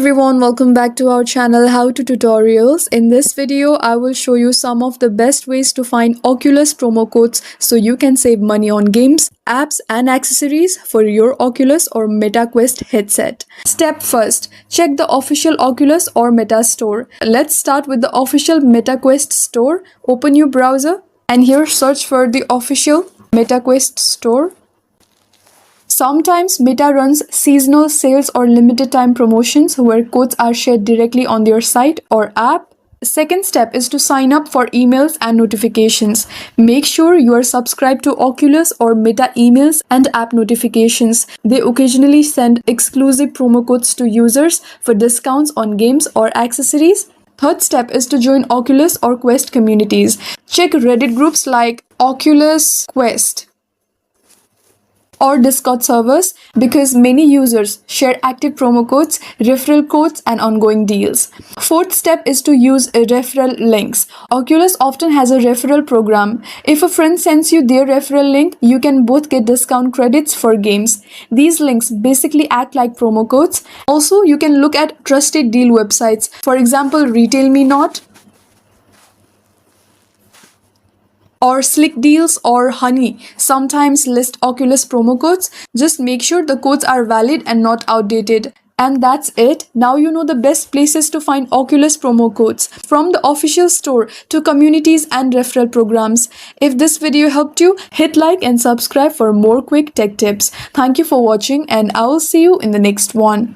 everyone, welcome back to our channel How to Tutorials. In this video, I will show you some of the best ways to find Oculus promo codes so you can save money on games, apps and accessories for your Oculus or Meta Quest headset. Step first, check the official Oculus or Meta store. Let's start with the official Meta Quest store. Open your browser and here search for the official Meta Quest store. Sometimes Meta runs seasonal sales or limited time promotions where codes are shared directly on their site or app. Second step is to sign up for emails and notifications. Make sure you are subscribed to Oculus or Meta emails and app notifications. They occasionally send exclusive promo codes to users for discounts on games or accessories. Third step is to join Oculus or Quest communities. Check Reddit groups like Oculus Quest or Discord servers because many users share active promo codes, referral codes, and ongoing deals. Fourth step is to use referral links. Oculus often has a referral program. If a friend sends you their referral link, you can both get discount credits for games. These links basically act like promo codes. Also, you can look at trusted deal websites. For example, Retail Me Not, or Slick Deals or Honey sometimes list Oculus promo codes. Just make sure the codes are valid and not outdated. And that's it. Now you know the best places to find Oculus promo codes, from the official store to communities and referral programs. If this video helped you, hit like and subscribe for more quick tech tips. Thank you for watching and I will see you in the next one.